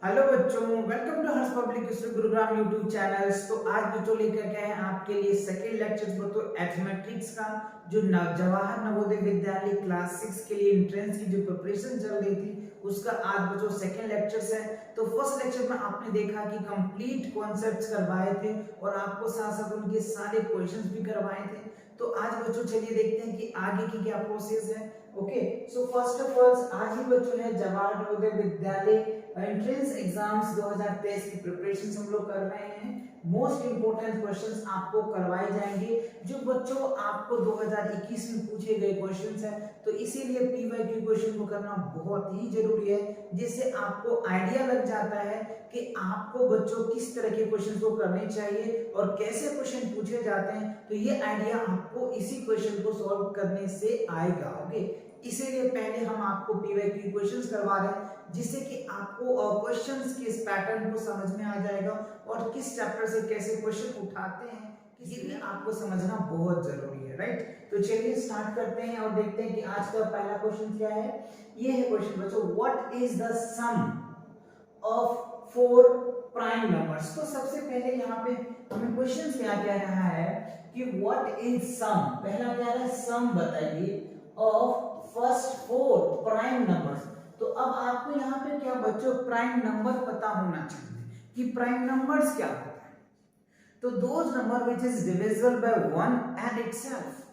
Hello बच्चों, welcome to Harsh public school Gurugram YouTube channels. तो आज बच्चों लेकर के आए हैं आपके लिए सेकेंड लेक्चर बच्चों एथमेटिक्स का, जो जवाहर नवोदय विद्यालय क्लास 6 के लिए एंट्रेंस की जो प्रिपरेशन चल रही थी उसका आज बच्चों सेकेंड लेक्चर है। तो फर्स्ट लेक्चर में आपने देखा कि कंप्लीट कॉन्सेप्ट्स करवाए थे और आपको साथ साथ उनके सारे क्वेश्चंस भी करवाए थे। तो आज बच्चों चलिए देखते हैं कि आगे की क्या प्रोसेस है। Okay, so first of all आज ही बच्चों है जवाहर नवोदय विद्यालय एंट्रेंस एग्जाम्स 2023 की प्रिपरेशन हम लोग कर रहे हैं। मोस्ट इंपोर्टेंट क्वेश्चंस आपको करवाए जाएंगे जो बच्चों आपको 2021 में पूछे गए क्वेश्चंस हैं। तो इसीलिए पीवाईक्यू क्वेश्चन को करना बहुत ही जरूरी है, जिससे आपको आइडिया लग जाता है कि आपको बच्चों किस तरह के क्वेश्चन को करने चाहिए और कैसे क्वेश्चन पूछे जाते हैं। तो ये आइडिया आपको इसी क्वेश्चन को सॉल्व करने से आएगा। ओके, इसीलिए पहले हम आपको पीवाईक्यू क्वेश्चंस करवा रहे हैं, जिससे कि आपको क्वेश्चंस के इस पैटर्न को समझ में आ जाएगा और किस चैप्टर से कैसे क्वेश्चन उठाते हैं ये भी आपको समझना बहुत जरूरी है। राइट, तो चलिए स्टार्ट करते हैं और देखते हैं कि आज का पहला क्वेश्चन क्या है। ये है क्वेश्चन बच्चों, what is the sum of four prime numbers. तो सबसे पहले यहाँ पे हमें क्वेश्चन क्या कह रहा है कि व्हाट इज सम। पहला क्या है, सम बताइए of first four prime numbers. तो अब आपको यहाँ पे क्या बच्चों प्राइम नंबर पता होना चाहिए कि प्राइम नंबर्स क्या होता है। तो those number which is divisible by 1 and itself,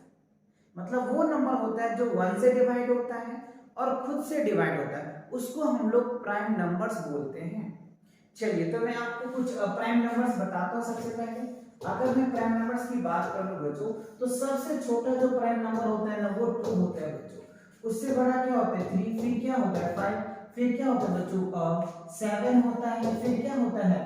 मतलब वो नंबर होता है जो 1 से डिवाइड होता है और खुद से डिवाइड होता है, उसको हम लोग प्राइम नंबर्स बोलते हैं। चलिए तो मैं आपको कुछ प्राइम नंबर्स बताता हूँ। सबसे पहले अगर मैं प्राइम नंबर्स की बात करूं बच्चों, तो सबसे छोटा जो प्राइम नंबर होता है ना वो 2 होता है बच्चों। उससे बड़ा क्या होता है 3, फिर क्या होता है 5, फिर क्या होता है बच्चों 7 होता है, फिर क्या होता है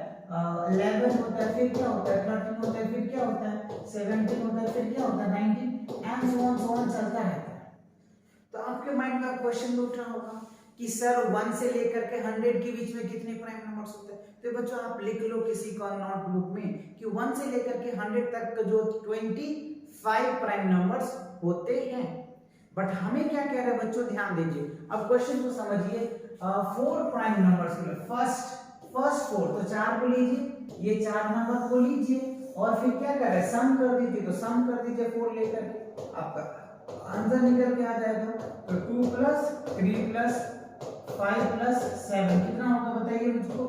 11 होता है, फिर क्या होता है 13 होता है, फिर क्या होता है 17 होता है, फिर क्या होता है 19 एंड सो ऑन चलता रहता है। तो आपके माइंड में क्वेश्चन उठ रहा होगा कि सर 1 से लेकर के 100 के बीच में कितने प्राइम नंबर्स होते हैं। तो बच्चों आप लिख लो किसी का नोटबुक में कि 1 से लेकर के 100 तक का जो 25 प्राइम नंबर्स होते हैं। बट हमें क्या कह रहे हैं बच्चों, ध्यान दीजिए अब क्वेश्चन को समझिए। 4 प्राइम नंबर्स के लिए फर्स्ट 4 तो 4 को लीजिए, ये 4 नंबर को लीजिए और फिर क्या कर रहे हैं सम कर दीजिए। तो सम कर दीजिए 4 लेकर के, आपका आंसर निकल के आ जाएगा। तो 2 प्लस 3 प्लस 5 प्लस 7 कितना होगा बताइए मुझको।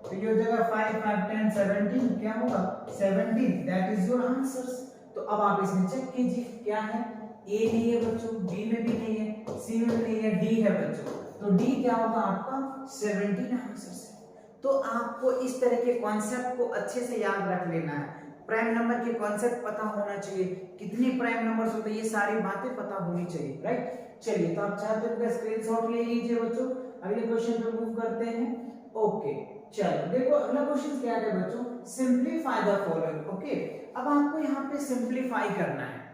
तो ये हो जाएगा 5 5 10 17, क्या होगा 17, दैट इज योर आंसर। तो अब आप इसमें चेक कीजिए क्या है, ए नहीं है बच्चों, बी में भी नहीं है, सी में भी नहीं है, डी है बच्चों। तो डी क्या होगा आपका 17 आंसर है। तो आपको इस तरह के कॉन्सेप्ट को अच्छे से याद रख लेना है। प्राइम नंबर के कॉन्सेप्ट पता होना चाहिए, कितने प्राइम नंबर्स होते हैं ये सारी बातें पता होनी चाहिए। राइट, चलिए तो आप चाहते हो तो स्क्रीनशॉट ले लीजिए बच्चों। अगले क्वेश्चन पे मूव करते हैं। ओके, चलो देखो अगला क्वेश्चन क्या है बच्चों, सिंपलीफाई द फॉलोइंग। ओके, अब आपको यहाँ पे सिंपलीफाई करना है।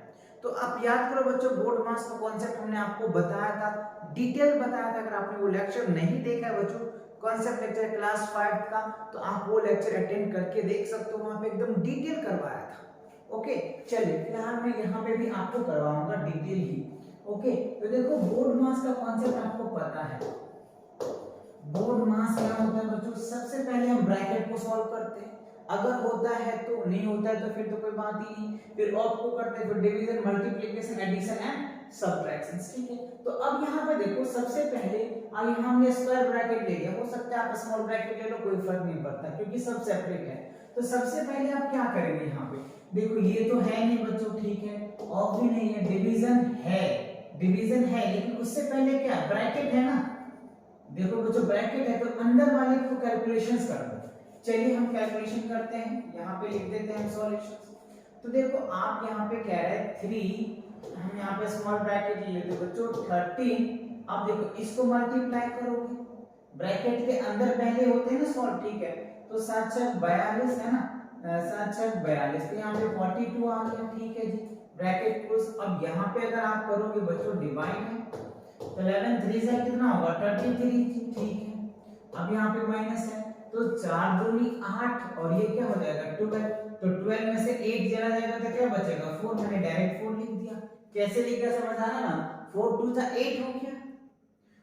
तो आप याद करो बच्चों, बोर्ड मास का कॉन्सेप्ट हमने आपको बताया था, डिटेल बताया था। अगर आपने वो लेक्चर नहीं देखा है बच्चों, कॉन्सेप्ट लेक्चर क्लास 5 का, तो आप वो लेक्चर अटेंड करके देख सकते हो, वहां पे एकदम डिटेल करवाया था। ओके, चलिए फिलहाल मैं यहाँ पे भी आपको करवाऊंगा डिटेल ही। ओके, तो देखो बोर्ड मास का कॉन्सेप्ट आपको पता है। बोर्ड मास क्या होता है बच्चों, सबसे पहले हम ब्रैकेट को सॉल्व करते हैं, अगर होता है तो, नहीं होता है तो फिर तो कोई बात ही नहीं, फिर ऑफ को करते हैं, फिर division multiplication addition and subtraction. ठीक है, तो अब यहाँ पे देखो सबसे पहले अब यहाँ हमने स्क्वायर ब्रैकेट ले लिया, हो सकता है आप स्मॉल ब्रैकेट ले लो, कोई फर्क नहीं पड़ता क्योंकि सब सेपरेट है। तो सबसे पहले आप क्या करेंगे यहाँ पे, देखो ये तो है नहीं बच्चों, ठीक है ऑफ भी नहीं है, डिवीजन है लेकिन उससे पहले क्या ब्रैकेट है ना। देखो बच्चों ब्रैकेट है तो अंदर वाले को कैलकुलेशंस कर दो। चलिए हम कैलकुलेशन करते हैं, यहाँ पे लिख देते हैं सॉल्यूशंस। तो देखो आप यहाँ पे कह रहे हैं 3, हम यहाँ पे स्मॉल ब्रैकेट ले लेते बच्चों 13। अब देखो इसको मल्टीप्लाई करोगे, ब्रैकेट के अंदर पहले होते हैं ना स्मॉल, ठीक है। तो 7 6 42 है ना, 7 6 42, तो यहाँ पे 42 आ गया, ठीक है जी, ब्रैकेट क्लोज। अब यहाँ पे अगर आप करोगे बच्चों डिवाइड है, 11 3 से कितना होगा 33, ठीक है। अब यहाँ पे माइनस है तो 4 दूनी 8 और ये क्या हो जाएगा 12। तो 12 में से 8 चला जाएगा तो क्या बचेगा 4, मैंने डायरेक्ट 4 लिख दिया। कैसे लिखा समझ आया ना, 4 2 8 हो गया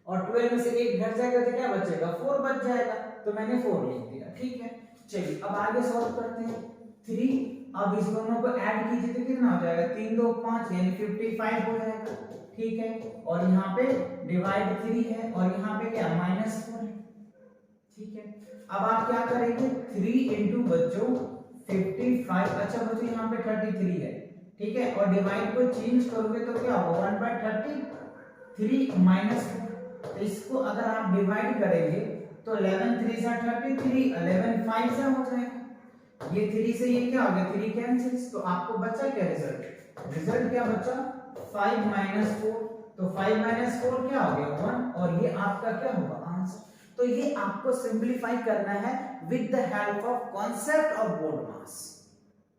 और 12 में से 8 घट जाएगा तो क्या बचेगा 4 बच जाएगा। तो मैंने 4 लिख दिया, ठीक है। चलिए अब आगे सॉल्व करते हैं। 3, अब इस दोनों को ऐड कीजिए तो कितना हो जाएगा, 3 2 5 यानी 55 हो जाएगा, ठीक है। और यहाँ पे डिवाइड 3 है और यहाँ पे क्या -4 है, ठीक है। अब आप क्या करेंगे, 3 इंटू बच्चों 55, अच्छा बच्चों यहाँ पे 33 है, ठीक है। और डिवाइड को चेंज करोगे तो क्या होगा, 1/33 माइनस 4। तो इसको अगर आप डिवाइड करेंगे तो 11 3 सा 33, 11 5 से हो जाएगा। ये 3 से ये क्या हो गया, 3 कैंसिल्स, तो आपको बचा क्या रिजल्ट, रिजल्ट क्या बचा 5 माइनस 4। तो 5 माइनस 4 क्या हो गया 1, और ये आपका क्या होगा आंसर। तो ये आपको सिंपलीफाई करना है with the help of concept of board mass,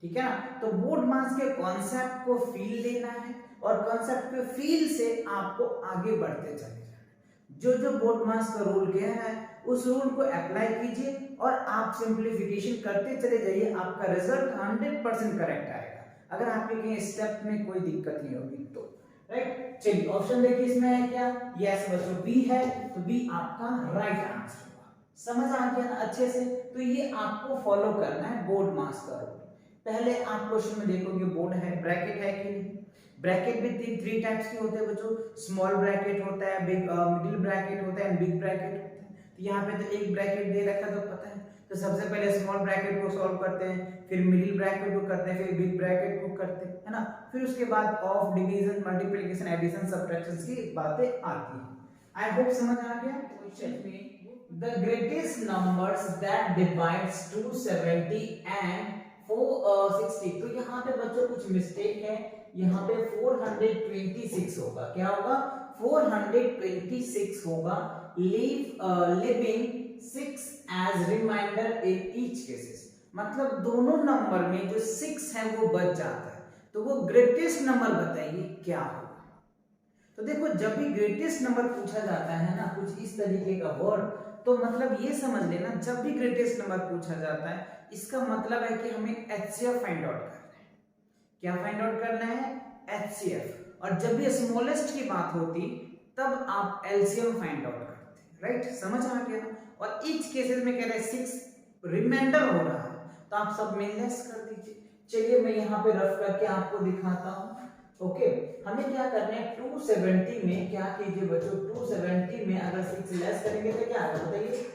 ठीक है ना। तो बोर्ड मास के कॉन्सेप्ट को फील लेना है और कॉन्सेप्ट के फील से आपको आगे बढ़ते चले जाना है। जो जो बोर्ड मास का रूल क्या है उस रूल को अप्लाई कीजिए और आप सिंपलीफिकेशन करते चले जाइए, आपका रिजल्ट 100% करेक्ट आएगा, अगर आपके कहीं स्टेप में कोई दिक्कत नहीं होगी तो, राइट। चलिए ऑप्शन देखिए इसमें है क्या, यस बच्चों बी है, तो बी आपका राइट आंसर होगा। समझ आ गया ना अच्छे से। तो ये आपको फॉलो करना है बोर्ड मास का रूल। पहले आप क्वेश्चन में देखोगे बोर्ड है, ब्रैकेट है कि नहीं। ब्रैकेट भी 3 टाइप्स के होते हैं बच्चों, स्मॉल ब्रैकेट होता है, बिग मिडिल ब्रैकेट होता है एंड बिग ब्रैकेट होता है। तो यहाँ पे तो एक ब्रैकेट दे रखा तो पता है, तो सबसे पहले स्मॉल ब्रैकेट को सॉल्व करते हैं, फिर मिडिल ब्रैकेट को करते हैं, फिर बिग ब्रैकेट को करते हैं, है ना। फिर उसके बाद of, division, multiplication, addition, subtraction की बातें आती हैं। आई होप समझ आ गया। क्वेश्चन में the greatest numbers that divides 270 and 460, तो यहाँ पे बच्चों कुछ मिस्टेक है, यहाँ पे 426 होगा, क्या होगा 426 होगा। Leaving 6 as remainder in each cases, मतलब दोनों नंबर में जो 6 है वो बच जाता है, तो वो ग्रेटेस्ट नंबर बताइए क्या होगा। तो देखो जब भी ग्रेटेस्ट नंबर पूछा जाता है ना कुछ इस तरीके का वर्ड, तो मतलब ये समझ लेना जब भी ग्रेटेस्ट नंबर पूछा जाता है इसका मतलब है कि हमें HCF फाइंड आउट करना है। क्या फाइंड आउट करना है, HCF। और जब भी स्मॉलेस्ट की बात होती तब आप LCM फाइंड आउट करते हैं, राइट। समझ आ गया। और ईच केसेस में कह रहे हैं 6 रिमाइंडर हो रहा है तो आप सब में लेस कर दीजिए। चलिए मैं यहाँ पे रफ करके आपको दिखाता हूँ। ओके हमें क्या करना है, 270 में क्या कीजिए बच्चों, 270 में अगर 6 लेस करेंगे तो क्या आएगा बताइए,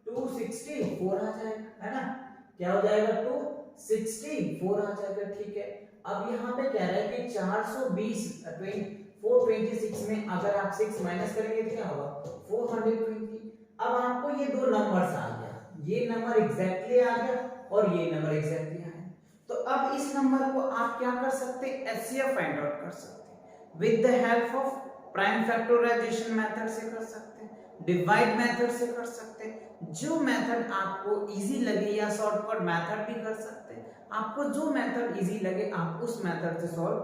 264 आ जाएगा, है ना। क्या हो जाएगा, 264 आ जाएगा, ठीक है। अब यहाँ पे कह रहा है कि 420 426 में अगर आप 6 माइनस करेंगे तो क्या होगा 420। अब आपको ये दो नंबर्स आ गया, ये नंबर एग्जैक्टली आ गया और ये नंबर एग्जैक्टली आ गया। तो अब इस नंबर को आप क्या कर सकते हैं, HCF फाइंड आउट कर सकते हैं with the help of prime factorization method से कर सकते हैं, डिवाइड मेथड से कर सकते हैं, जो मेथड आपको इजी लगे, या शॉर्टकट मेथड भी कर सकते हैं। आपको जो मेथड इजी लगे आप उस मेथड से सॉल्व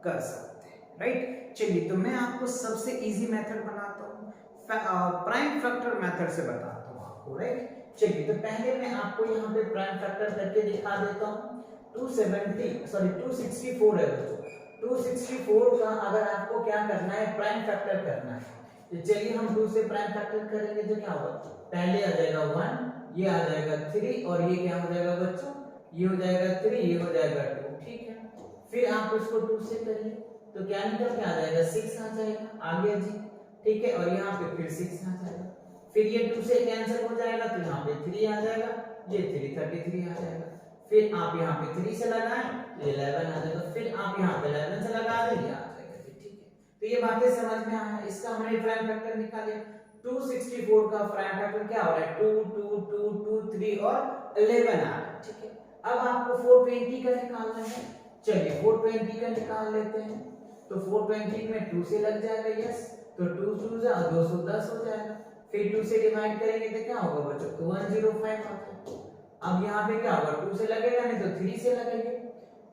कर सकते हैं, राइट। चलिए तो मैं आपको सबसे इजी मेथड बनाता हूँ, प्राइम फैक्टर मेथड से बताता हूँ आपको, राइट। चलिए तो पहले मैं आपको यहाँ पे प्राइम फैक्टर करके दिखा देता हूँ। 264 है बच्चों, 264 का अगर आपको क्या करना है, प्राइम फैक्टर करना है, तो चलिए हम 2 से प्राइम फैक्टर करेंगे तो क्या होगा, पहले आ जाएगा 1, ये आ जाएगा 3 और ये क्या हो जाएगा बच्चों, ये हो जाएगा 3, ये हो जाएगा 2, ठीक है। फिर आप इसको 2 से करिए तो क्या निकल के आ जाएगा 6 आ जाएगा, आ गया जी, ठीक है। और यहाँ पे फिर 6 आ जाएगा, फिर ये 2 से कैंसिल हो जाएगा तो यहाँ पे 3 आ जाएगा, ये 333 आ जाएगा। फिर आप यहाँ पे 3 से लगाएं तो 11 आ जाएगा, फिर आप यहाँ पे 11 से लगा दें ये आ जाएगा, ठीक है। तो ये बातें समझ में आया, इसका हमने प्राइम फैक्टर निकाले। 264 का प्राइम फैक्टर क्या हो रहा है, 2 2 2 2 3 और 11 आ रहा है, ठीक है। अब आपको 420 का निकालना है, चलिए 420 का निकाल लेते हैं। तो 420 में 2 से लग जाएगा, यस, तो 2 2 जा 210 हो जाएगा। फिर 2 से डिवाइड करेंगे तो क्या होगा बच्चों, 105 आता है। अब यहाँ पे क्या होगा, 2 से लगेगा नहीं तो 3 से लगेंगे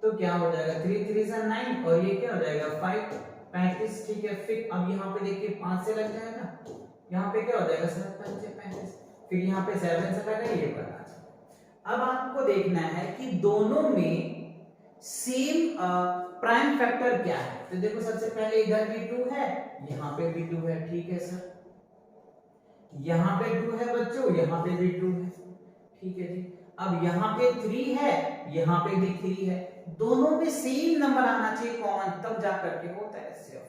तो क्या हो जाएगा, 3 3 से 9 और ये क्या हो जाएगा 5 35, ठीक है। फिर अब यहाँ पे देखिए 5 से लग जाएगा, यहाँ पे क्या हो जाएगा 7 5 35, फिर यहाँ पे 7 से लगा, ये बना। अब आपको देखना है कि दोनों में सेम प्राइम फैक्टर क्या है। तो देखो सबसे पहले इधर भी 2 है, यहाँ पे भी 2 है, ठीक है सर। यहाँ पे 2 है बच्चों, यहाँ पे भी 2 है, ठीक है जी। अब यहाँ पे 3 है, यहाँ पे भी 3 है, दोनों में सेम नंबर आना चाहिए कॉमन, तब जा करके होता है एचसीएफ,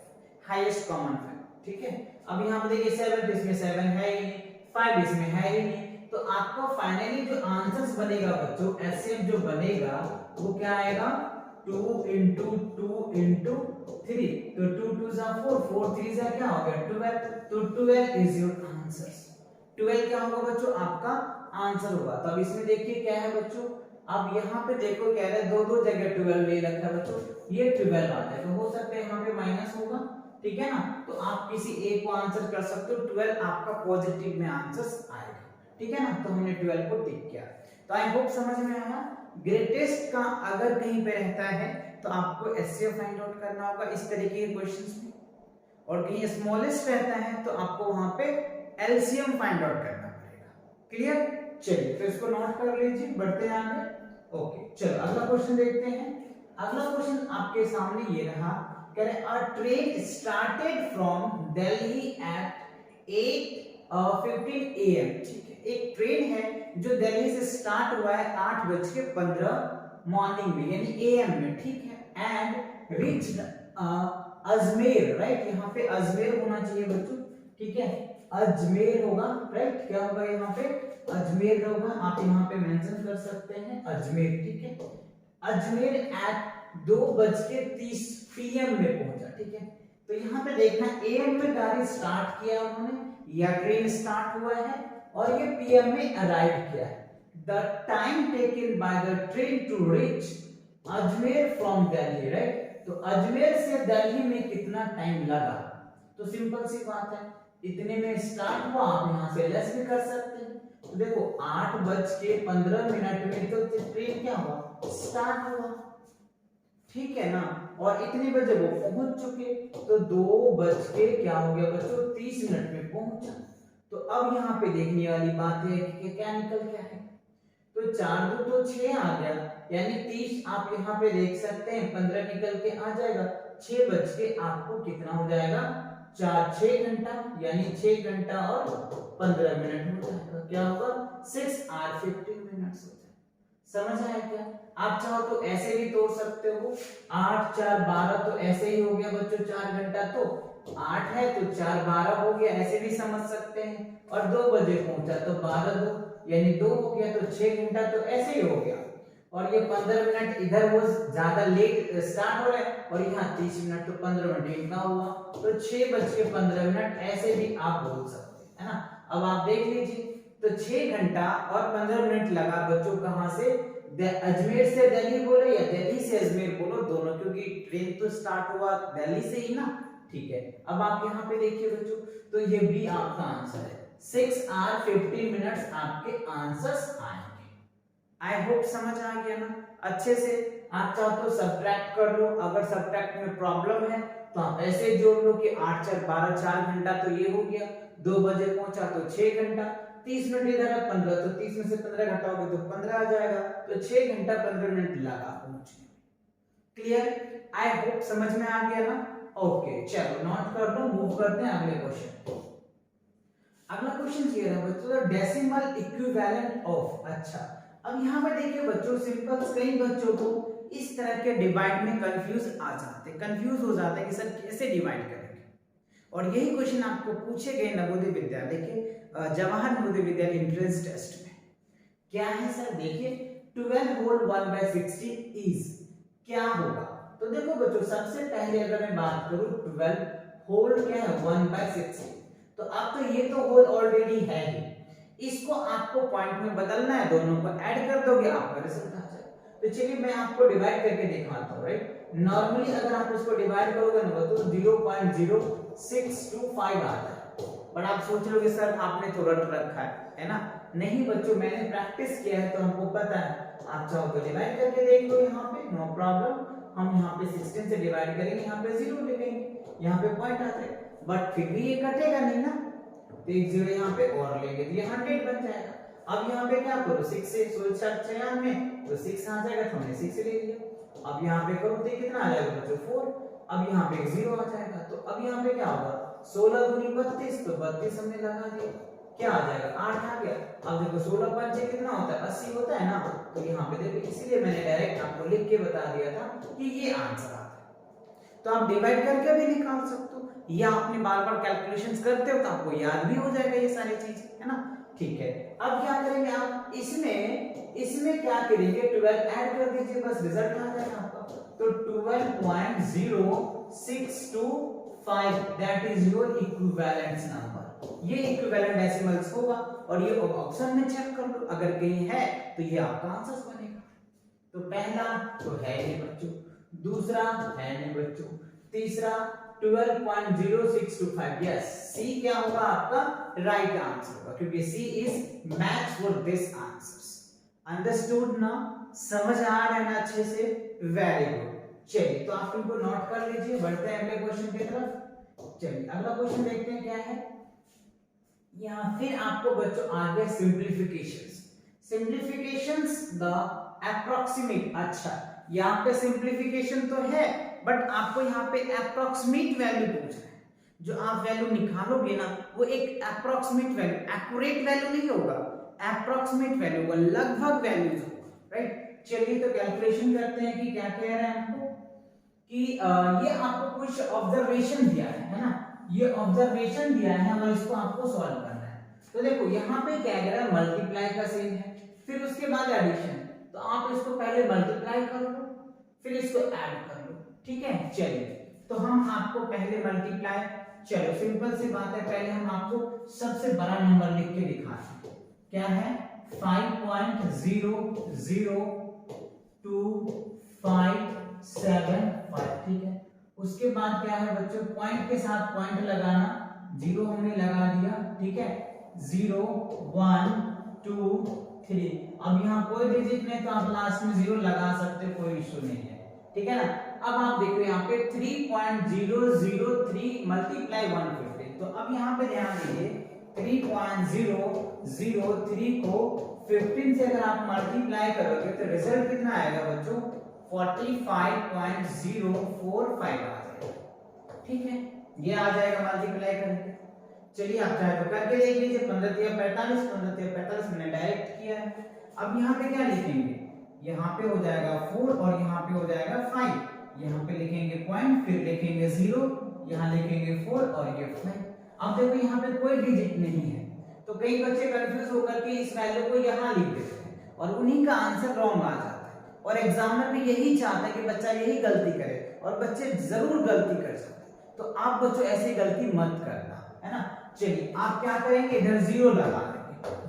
हाईएस्ट कॉमन फैक्टर, ठीक है। अब यहाँ पे देखिए 7, इसमें 7 है ही नहीं, 5 इसमें है ही नहीं, तो आपका फाइनली जो आंसर्स बनेगा बच्चों, एचसीएफ जो बनेगा वो क्या आएगा, 2 into 2 into 3, तो 2 2 जा 4, 4 3 जा क्या हो गया 12, तो 12 इज योर आंसर। 12 क्या होगा बच्चों, आपका आंसर होगा। तो अब इसमें देखिए क्या है बच्चों, अब यहाँ पे देखो कह रहे हैं दो जगह 12 ले रखा है बच्चों, ये 12 आ जाए, तो हो सकता है यहाँ पे माइनस होगा, ठीक है ना। तो आप किसी एक को आंसर कर सकते हो, 12 आपका पॉजिटिव में आंसर आएगा, ठीक है ना। तो हमने 12 को टिक किया। तो आई होप समझ में आया। ग्रेटेस्ट का अगर कहीं पे रहता है तो आपको एचसीएफ फाइंड आउट करना होगा इस तरीके के क्वेश्चंस में, और कहीं स्मॉलेस्ट रहता है तो आपको वहां पे एलसीएम फाइंड आउट करना पड़ेगा। क्लियर, चलिए तो इसको नोट कर लीजिए, बढ़ते हैं आगे। ओके चलो अगला क्वेश्चन देखते हैं। अगला क्वेश्चन आपके सामने ये रहा, कह रहे a train started from Delhi at 8:15 AM, ठीक है। एक ट्रेन है जो दिल्ली से स्टार्ट हुआ है 8:15 मॉर्निंग में, यानी एएम में, ठीक है। एंड रीच्ड अजमेर, राइट, यहाँ पे अजमेर होना चाहिए बच्चों, ठीक है, अजमेर होगा, राइट, क्या होगा यहाँ पे अजमेर होगा, आप यहाँ पे मेंशन कर सकते हैं अजमेर, ठीक है। अजमेर एट 2:30 PM में पहुंचा, ठीक है। तो यहाँ पे देखना एएम में गाड़ी स्टार्ट किया उन्होंने, या ट्रेन स्टार्ट हुआ है, और ये पीएम में अराइव किया है। The time taken by the train to reach Ajmer from Delhi, right, तो अजमेर से दिल्ली में कितना टाइम लगा, तो सिंपल सी बात है, इतने में स्टार्ट हुआ, आप यहां से लेस भी कर सकते हैं। तो देखो 8:15 में तो ट्रेन क्या हुआ, स्टार्ट हुआ, ठीक है ना, और इतने बजे वो पहुंच चुके, तो 2 क्या हो गया बच्चों 30 मिनट में पहुंचा। तो अब यहाँ पे देखने वाली बात है कि क्या निकल के आए, तो 4 2 तो 6 आ गया, यानी 30 आप यहाँ पे देख सकते हैं 15 निकल के आ जाएगा, 6 बज के आपको कितना हो जाएगा 6 घंटा, यानी 6 घंटा और 15 मिनट हो जाएगा, क्या होगा 6 hours 15 minutes हो जाएगा। समझ आया क्या? आप चाहो तो ऐसे भी तोड़ सकते हो, 8 4 12 तो ऐसे ही हो गया बच्चों, 4 घंटा तो 8 है तो 4 12 हो गया, ऐसे भी समझ सकते हैं। और 2 बजे पहुंचा तो 12 2 यानी 2 हो गया, तो 6 घंटा तो ऐसे ही हो गया। और ये 15 मिनट इधर वो ज्यादा लेट स्टार्ट हो रहा है, और यहाँ 30 मिनट तो 15 मिनट इनका हुआ, तो 6:15 ऐसे भी आप बोल सकते हैं, है ना। अब आप देख लीजिए, तो 6 घंटा और 15 मिनट लगा बच्चों, कहां से, अजमेर से दिल्ली बोले या दिल्ली से अजमेर बोलो, दोनों, क्योंकि ट्रेन तो स्टार्ट हुआ दिल्ली से ही ना, ठीक है। अब आप यहाँ पे देखिए बच्चों, तो ये भी आपका आंसर है, 6 hours 15 minutes आपके आंसर्स आएंगे। आई होप समझ आ गया ना अच्छे से। आप चाहो तो सब्ट्रैक्ट कर लो, अगर सब्ट्रैक्ट में प्रॉब्लम है तो आप ऐसे जोड़ लो कि 8 4 12 4 घंटा तो ये हो गया, 2 बजे पहुंचा तो 6 घंटा, 30 मिनट इधर है 15, तो 30 में से 15 घटाओगे तो 15 आ जाएगा, तो 6 घंटा 15 मिनट लगा पहुंचने में। क्लियर, आई होप समझ में आ गया ना। ओके चलो नोट कर लो, मूव करते हैं अगले क्वेश्चन। अगला क्वेश्चन ये रहा बच्चों, डेसिमल इक्विवेलेंट ऑफ, अच्छा अब यहाँ पे देखिए बच्चों, सिंपल, कई बच्चों को इस तरह के डिवाइड में कंफ्यूज आ जाते हैं, कंफ्यूज हो जाते हैं कि सर कैसे डिवाइड करेंगे, और यही क्वेश्चन आपको पूछे गए नवोदय विद्यालय के जवाहर नवोदय विद्यालय एंट्रेंस टेस्ट में। क्या है सर, देखिए 12 होल 1/16 इज क्या होगा, तो देखो बच्चों सबसे पहले अगर मैं बात करूं 12 होल क्या है 1/16, तो अब तो ये तो होल ऑलरेडी है ही, इसको आपको पॉइंट में बदलना है, दोनों को ऐड कर दोगे आपका रिजल्ट आ जाएगा। तो चलिए मैं आपको डिवाइड करके दिखाता हूं, राइट। नॉर्मली अगर आप उसको डिवाइड करोगे ना तो 0.0625 आता है, पर आप सोच लोगे सर आपने तो रट रखा है ना। नहीं बच्चों, मैंने प्रैक्टिस किया है तो हमको पता है। आप चाहो तो डिवाइड करके देख लो, यहाँ पे नो प्रॉब्लम, हम यहाँ पे 16 से डिवाइड करेंगे, यहाँ पे 0 लिखेंगे, यहाँ पे पॉइंट आ जाएगा, बट फिर भी ये कटेगा नहीं ना, तो एक 0 यहाँ पे और लेंगे तो ये 100 बन जाएगा। अब यहाँ पे क्या करो, 6 से 16 में तो 6 आ जाएगा, तो हमने 6 ले लिया। अब यहाँ पे करो तो कितना आ जाएगा बच्चों 4, अब यहाँ पे 0 आ जाएगा, तो अब यहाँ पे क्या होगा 16 दूनी 32, तो 32 हमने लगा दिया, क्या आ जाएगा 8 आ गया। अब देखो 16 पंचे कितना होता है 80 होता है ना, तो यहाँ पे देखो इसीलिए मैंने डायरेक्ट आपको लिख के बता दिया था कि ये आंसर आता है। तो आप डिवाइड करके भी निकाल सकते हो, या आपने बार बार कैलकुलेशंस करते हो तो आपको याद भी हो जाएगा ये सारी चीज, है ना। ठीक है, अब क्या करेंगे आप इसमें क्या करेंगे 12 ऐड कर दीजिए, बस रिजल्ट आ जाएगा आपका। तो 12.0625 that is your equivalent number. ये इक्विवेलेंट डेसिमल्स होगा और ये ऑप्शन में चेक कर लो, अगर कहीं है तो ये आपका आंसर बनेगा। तो पहला तो है नहीं बच्चों, दूसरा है नहीं बच्चों, तीसरा 12.0625, यस सी क्या होगा आपका राइट आंसर होगा, क्योंकि C is match for this answers. Understood ना, समझ आ रहा है ना अच्छे से, वेरी गुड। चलिए तो आप इनको नोट कर लीजिए, बढ़ते हैं अगले क्वेश्चन की तरफ। चलिए अगला क्वेश्चन देखते हैं क्या है। यहाँ फिर आपको बच्चों आ गया सिंप्लीफिकेशंस द अप्रोक्सीमेट। अच्छा यहाँ पे सिंप्लीफिकेशन तो है, बट आपको यहाँ पे अप्रोक्सीमेट वैल्यू पूछ रहे हैं। जो आप वैल्यू निकालोगे ना वो एक अप्रोक्सीमेट वैल्यू, एक्यूरेट वैल्यू नहीं होगा, अप्रोक्सीमेट वैल्यू होगा, लगभग वैल्यूज होगा, राइट। चलिए तो कैलकुलेशन करते हैं कि क्या कह रहे हैं हमको कि ये आपको कुछ ऑब्जर्वेशन दिया है ना, ये ऑब्जर्वेशन दिया है और इसको आपको सॉल्व करना है। तो देखो यहाँ पे क्या कह रहा है मल्टीप्लाई का सीन है, फिर उसके बाद एडिशन, तो आप इसको पहले मल्टीप्लाई कर लो फिर इसको ऐड कर लो, ठीक है। चलिए तो हम आपको पहले मल्टीप्लाई, चलो सिंपल सी बात है, पहले हम आपको सबसे बड़ा नंबर लिख के दिखाते हैं, क्या है 5.00255, ठीक है। उसके बाद क्या है बच्चों, पॉइंट के साथ पॉइंट लगाना, जीरो हमने लगा दिया, ठीक है, 0 1 2 3। अब यहाँ कोई डिजिट नहीं तो आप लास्ट में 0 लगा सकते हो, कोई इशू नहीं है, ठीक है ना। अब आप देखो यहाँ पे 3.003 मल्टीप्लाई 150, तो अब यहाँ पे ध्यान दीजिए 3.003 को 15 से अगर आप मल्टीप्लाई करोगे तो रिजल्ट कितना आएगा बच्चों 45.045 आ जाएगा, ठीक है, ये आ जाएगा मल्टीप्लाई करके। चलिए आप चाहे तो करके देख लीजिए, 15 × 45, 15 × 45 मैंने डायरेक्ट किया है। अब यहाँ पे क्या लिखेंगे, यहाँ पे हो जाएगा 4 और यहाँ पे हो जाएगा 5, यहाँ पे लिखेंगे पॉइंट, फिर लिखेंगे 0, यहाँ लिखेंगे 4 और ये 5। अब देखो यहाँ पे कोई डिजिट नहीं है, तो कई बच्चे कंफ्यूज होकर के इस वैल्यू को यहाँ लिख देते हैं और उन्हीं का आंसर रॉन्ग आ जाता है, और एग्जामिनर भी यही चाहता है कि बच्चा यही गलती करे, और बच्चे जरूर गलती कर सकते हैं, तो आप बच्चों ऐसी गलती मत करना, है ना। चलिए आप क्या करेंगे, इधर 0 लगा देंगे।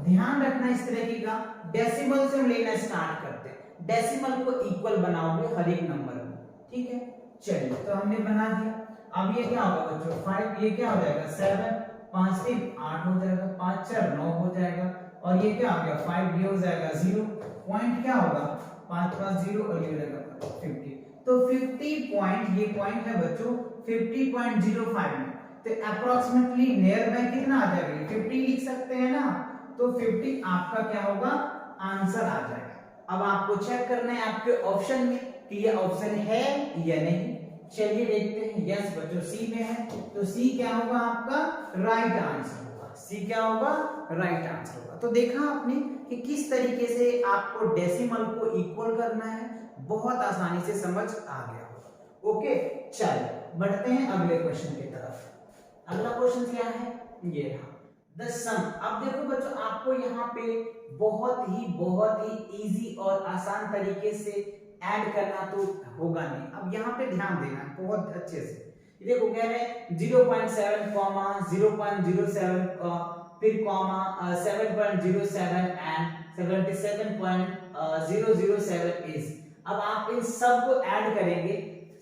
ध्यान रखना इस तरीके का, डेसिमल से हम लेना स्टार्ट करते हैं, डेसिमल को इक्वल बनाओगे हर एक नंबर में, ठीक है। चलिए तो हमने बना दिया। अब ये क्या होगा बच्चों 5, ये क्या हो जाएगा 7, 5 3 8 हो जाएगा, 5 4 9 हो जाएगा, और ये क्या हो गया 5, ये हो जाएगा 0, पॉइंट क्या होगा 5 5 0 और ये हो जाएगा 50। तो 50 पॉइंट, ये पॉइंट है बच्चों 50.05 में, तो अप्रोक्सीमेटली नियर बाय कितना आ जाएगा 50 लिख सकते हैं ना, तो 50 आपका क्या होगा आंसर आ जाएगा। अब आपको चेक करना है आपके ऑप्शन में कि ये ऑप्शन है या नहीं। चलिए देखते हैं, यस बच्चों सी में है, तो सी क्या होगा आपका राइट आंसर होगा, सी क्या होगा राइट आंसर होगा। तो देखा आपने कि किस तरीके से आपको डेसिमल को इक्वल करना है, बहुत आसानी से समझ आ गया होगा। ओके चलिए बढ़ते हैं अगले क्वेश्चन की तरफ। अगला क्वेश्चन क्या है, ये रहा द सम। अब देखो बच्चों आपको यहाँ पे बहुत ही इजी और आसान तरीके से ऐड करना तो होगा नहीं। अब यहाँ पे ध्यान देना बहुत अच्छे से, देखो कह रहे हैं 0.7 कॉमा 0.07 फिर कॉमा 7.07 एंड 77.007 इज। अब आप इन सब को ऐड करेंगे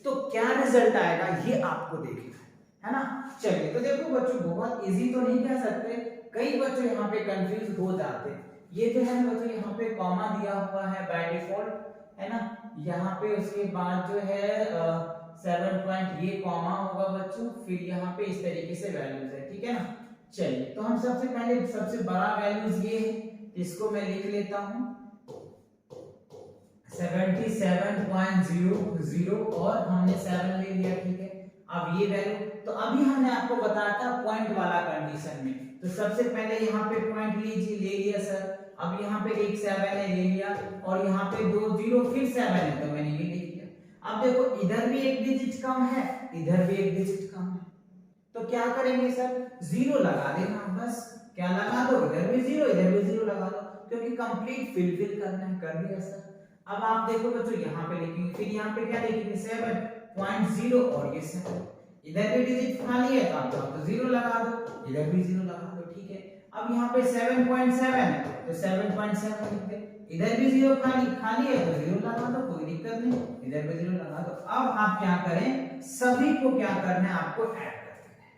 तो क्या रिजल्ट आएगा ये आपको देखना है ना। चलिए तो देखो बच्चों बहुत इजी तो नहीं कह सकते, कई बच्चे यहाँ पे कंफ्यूज हो जाते हैं। ये जो है ना बच्चों यहाँ पे कॉमा दिया हुआ है बाय डिफॉल्ट, है ना, यहाँ पे उसके बाद जो है 7 पॉइंट ये कॉमा होगा बच्चों, फिर यहाँ पे इस तरीके से वैल्यूज है, ठीक है ना। चलिए तो हम सबसे पहले सबसे बड़ा वैल्यूज ये है, इसको मैं लिख लेता हूँ 77.00 और हमने 7 ले लिया, ठीक है। अब ये वैल्यू, तो अभी हमने आपको बताया था पॉइंट वाला कंडीशन में तो सबसे पहले यहाँ पे पॉइंट लीजिए, ले लिया सर। अब यहाँ पे एक 7 है, ले लिया, और यहाँ पे 2 0 फिर 7 है, तो मैंने ये लिख लिया। अब देखो इधर भी एक डिजिट कम है, इधर भी एक डिजिट कम है, तो क्या करेंगे सर, 0 लगा देना, बस क्या लगा दो, इधर भी 0 इधर भी 0 लगा दो, क्योंकि कंप्लीट फिल करना है, कर दिया सर। अब आप देखो बच्चों यहाँ पे लिखेंगे, फिर यहाँ पे क्या लिखेंगे 7.0 और ये 7, इधर भी डिजिट खाली है तो आप तो 0 लगा दो, इधर भी 0 लगा दो, ठीक है। अब यहाँ पे 7.7 है तो 7.7 लिख दे, इधर भी 0 खाली है तो 0 लगा दो, कोई दिक्कत नहीं, इधर भी 0 लगा दो। अब आप क्या करें, सभी को क्या करना है, आपको ऐड कर देना है।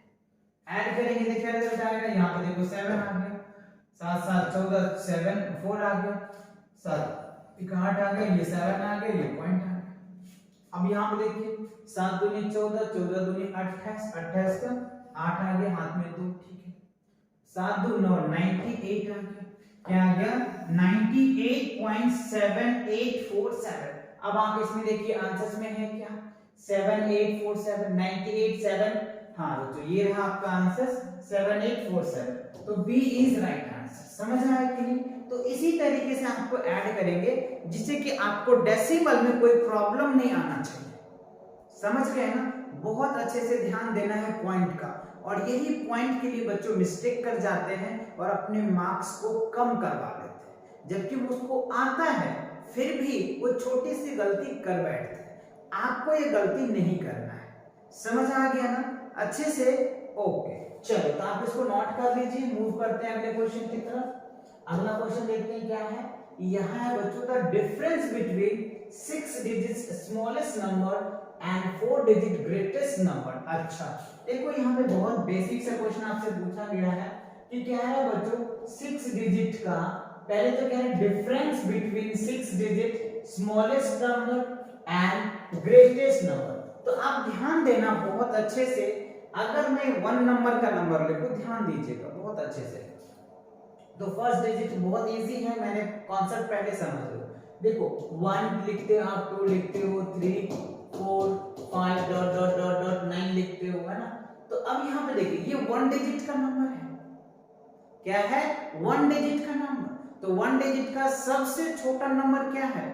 ऐड करेंगे तो क्या रिजल्ट आएगा, यहाँ पे देखो 7 आ गया, 7 7 14 7 4 आ गया, 7 8 आ गया, ये 7 आ गया, ये पॉइंट आ गया। अब यहाँ पे देखिए 7 दूनी 14 14 दूनी 28 28 का 8 आ गया, हाथ में 2, ठीक है। 7 2 9 98 आ गया, क्या आ गया 98.7847। अब आप इसमें देखिए आंसर्स में है क्या 7847 98 7, हाँ तो ये रहा आपका आंसर 7847, तो बी इज राइट आंसर। समझ रहा है कि नहीं? तो इसी तरीके से आपको ऐड करेंगे जिससे कि आपको डेसिमल में कोई प्रॉब्लम नहीं आना चाहिए। समझ गए ना? बहुत अच्छे से ध्यान देना है पॉइंट का, और यही पॉइंट के लिए बच्चों मिस्टेक कर जाते हैं और अपने मार्क्स को कम करवा लेते हैं, जबकि उसको आता है फिर भी वो छोटी सी गलती कर बैठते हैं। आपको ये गलती नहीं करना है। समझ आ गया ना अच्छे से? ओके, चलो तो आप इसको नोट कर लीजिए। मूव करते हैं अगले क्वेश्चन की तरफ। अगला क्वेश्चन देखते हैं क्या है। यहाँ है बच्चों the difference between 6 digits smallest number and 4 digit greatest number. अच्छा देखो यहाँ पे बहुत बेसिक सा क्वेश्चन आपसे पूछा गया है कि क्या है बच्चों 6 डिजिट का, पहले तो क्या है difference between 6 digit smallest number and greatest number. तो आप ध्यान देना बहुत अच्छे से। अगर मैं 1 नंबर का नंबर लिखूं, ध्यान दीजिएगा बहुत अच्छे से। तो फर्स्ट डिजिट बहुत इजी है, मैंने कॉन्सेप्ट पहले समझ लो। देखो 1 लिखते हो आप, 2 लिखते हो, 3 4 5 डॉट डॉट डॉट डॉट 9 लिखते हो, है ना। तो अब यहाँ पे देखिए ये 1 डिजिट का नंबर है। क्या है? 1 डिजिट का नंबर। तो 1 डिजिट का सबसे छोटा नंबर क्या है?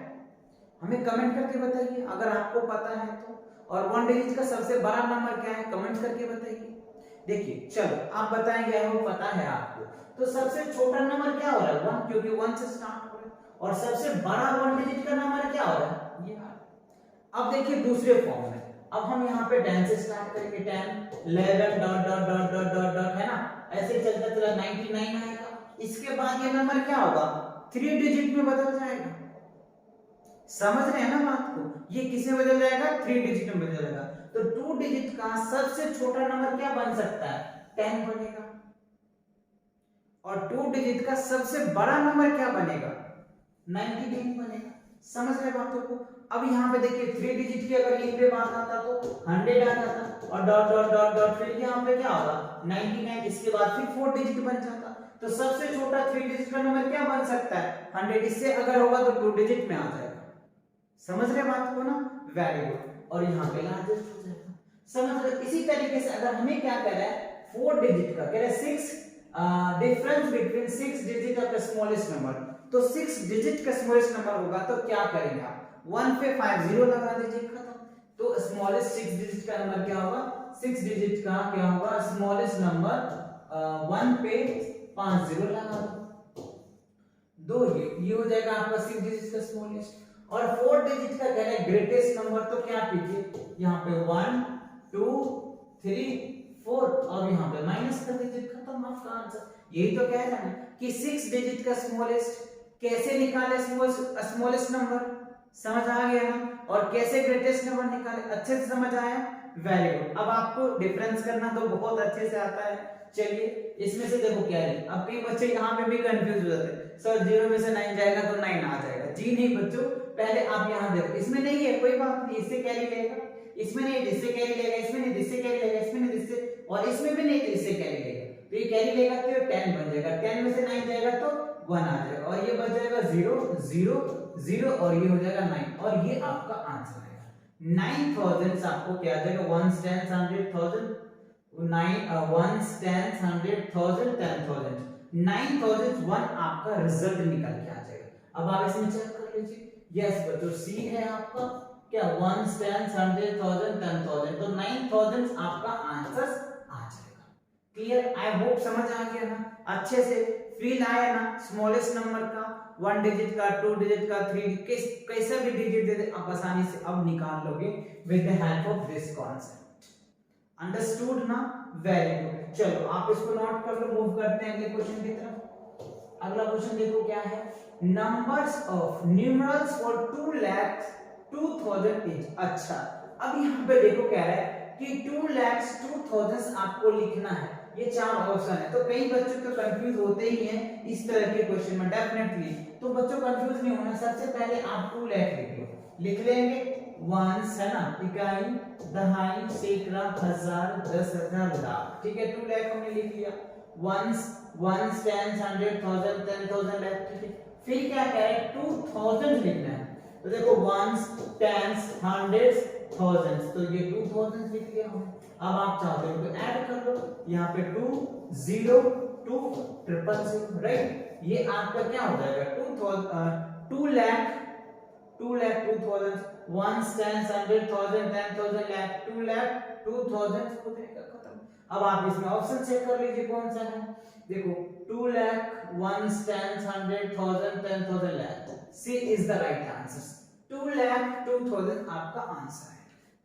हमें कमेंट करके बताइए अगर आपको पता है तो। और 1 डिजिट का सबसे बड़ा नंबर क्या है? कमेंट करके बताइए। देखिए चलो आप बताएंगे, वो पता है आपको। तो सबसे छोटा नंबर क्या हो रहा है? 1, क्योंकि 1 से स्टार्ट हो रहा है। और सबसे बड़ा 1 डिजिट का नंबर क्या हो रहा है? ये। अब देखिए दूसरे फॉर्म में, अब हम यहाँ पे 10 से स्टार्ट करेंगे। 10 11 dot dot dot dot dot dot, है ना, ऐसे चलता चला 99 आएगा। इसके बाद ये नंबर क्या होगा? 3 डिजिट में बदल जाएगा। समझ रहे हैं ना बात को? ये किस में बदल जाएगा? 3 डिजिट में बदल जाएगा। तो 2 डिजिट का सबसे छोटा नंबर क्या बन सकता है? 10 बनेगा। और 2 डिजिट का सबसे बड़ा नंबर क्या बनेगा? 99 बनेगा। समझ रहे बातों को? अब यहाँ पे देखिए 3 डिजिट की अगर इन पे बात आता तो 100 आ जाता, और डॉट डॉट डॉट डॉट फिर यहाँ पे क्या होगा? 99। इसके बाद फिर 4 डिजिट बन जाता। तो सबसे छोटा 3 डिजिट का नंबर क्या बन सकता है? 100। इससे अगर होगा तो 2 डिजिट में आ जाएगा। समझ रहे बात को ना? Very good. और यहाँ पे लार्जेस्ट हो जाएगा। समझ रहे? इसी तरीके से अगर हमें क्या कह रहा है 4 डिजिट का, कह रहा है 6 difference between 6 digit of the smallest number. तो 6 डिजिट का स्मॉलेस्ट नंबर होगा तो क्या करेंगे आप? 1 पे 50 लगा दीजिए, खत्म। तो स्मॉलेस्ट 6 डिजिट का नंबर क्या होगा? 6 डिजिट का क्या होगा? स्मॉलेस्ट नंबर 1 पे 50 लगा दो, ये हो जाएगा आपका 6 डिजिट का स्मॉलेस्ट। और 4 डिजिट का कह रहे हैं ग्रेटेस्ट नंबर, तो क्या कीजिए यहाँ पे 1 2 3 4 और यहाँ पे माइनस कर दीजिए, खत्म आपका आंसर। यही तो कह रहे हैं कि 6 डिजिट का स्मॉलेस्ट कैसे निकाले, स्मॉलेस्ट नंबर। समझ आ गया ना? और कैसे ग्रेटेस्ट नंबर निकाले, अच्छे से समझ आया? Very good. अब आपको डिफरेंस करना तो बहुत अच्छे से आता है। चलिए इसमें से देखो क्या है। अब कई बच्चे यहाँ पे भी कंफ्यूज हो जाते हैं, सर 0 में से 9 जाएगा तो 9 आ जाएगा। जी नहीं बच्चों, पहले आप यहाँ देखो, इसमें नहीं है कोई बात नहीं, इससे कैरी लेगा, इसमें नहीं जिससे कैरी लेगा, इसमें नहीं जिससे कैरी लेगा, इसमें नहीं जिससे, और इसमें भी नहीं जिससे कैरी लेगा। तो ये कैरी लेगा तो 10 बन जाएगा, 10 में से 9 जाएगा तो 1 आ जाएगा, और ये बच जाएगा 0 0 0 और ये हो जाएगा 9, और ये आपका आंसर है। 9000 आपको क्या आ जाएगा? 1 10 100 1000 9 ones, tens, 100, 1000, 10,000, 9001 आपका रिजल्ट निकल के आ जाएगा। अब आप इसमें चेक कर लीजिए। यस बच्चों, सी है आपका क्या, ones, tens, 100, 1000, 10,000, तो 9000 आपका आंसर आ जाएगा। क्लियर? आई होप समझ आ गया ना, अच्छे से फील आया ना। स्मॉलेस्ट नंबर का 1 डिजिट का, 2 डिजिट का, 3 कैसा भी डिजिट दे दे आप आसानी से अब निकाल लोगे with the help of this concept. Understood ना? Very good. चलो आप इसको नोट कर लो, मूव करते हैं अगले क्वेश्चन की तरफ। अगला क्वेश्चन देखो क्या है, numbers of numerals for 2,02,000 is. अच्छा, अब यहाँ पे देखो कह रहा है कि 2,02,000 आपको लिखना है, ये 4 ऑप्शन है। तो कई बच्चों तो कंफ्यूज होते ही हैं इस तरह के क्वेश्चन में डेफिनेटली, तो बच्चों कंफ्यूज नहीं होना। सबसे पहले आप 2 लाख लिख लो, लिख लेंगे वंस है ना, इकाई, दहाई, सैकड़ा, हजार, 10,000, लाख। ठीक है, 2 लाख हमने लिख लिया। Ones, ones, tens, 100, 1000, 10,000, lakh. ठीक है, फिर क्या कह रहे हैं, 2000 लिखना है। तो देखो वंस, टेंस, हंड्रेड्स, थाउजेंड्स, तो ये 2000 लिख लिया हमने। अब आप चाहते हो तो ऐड कर लो, यहाँ पे 2 0 2 000, राइट। ये आपका क्या हो जाएगा, 2 लाख 2,02,000, वंस, टेंस, 100, 1000, 10,000, लाख, 2 लाख 2000 हो जाएगा, खत्म। अब आप इसमें ऑप्शन चेक कर लीजिए कौन सा है। देखो 2 lakh, ones, tens, 100, 1000, 10,000, lakh, c is the right answer. 2,02,000 आपका आंसर है।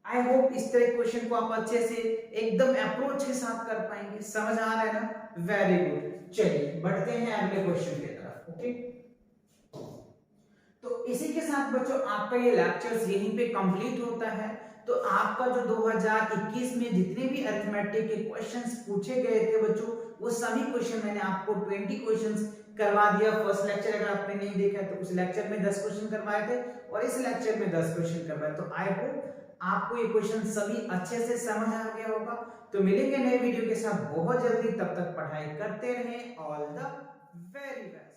आई होप इस तरह क्वेश्चन को आप अच्छे से एकदम अप्रोच के साथ कर पाएंगे। समझ आ रहा है ना? Very good. चलिए बढ़ते हैं अगले क्वेश्चन की तरफ। ओके, तो इसी के साथ बच्चों आपका ये लेक्चर्स यहीं पे कंप्लीट होता है। तो आपका जो 2021 में जितने भी अरिथमेटिक के क्वेश्चंस पूछे गए थे बच्चों, वो सभी क्वेश्चन मैंने आपको 20 क्वेश्चंस करवा दिया। फर्स्ट लेक्चर अगर आपने नहीं देखा तो उस लेक्चर में 10 क्वेश्चन करवाए थे और इस लेक्चर में 10 क्वेश्चन करवाए। तो आई होप आपको ये क्वेश्चन सभी अच्छे से समझ आ गया होगा। तो मिलेंगे नए वीडियो के साथ बहुत जल्दी, तब तक पढ़ाई करते रहें। All the very best.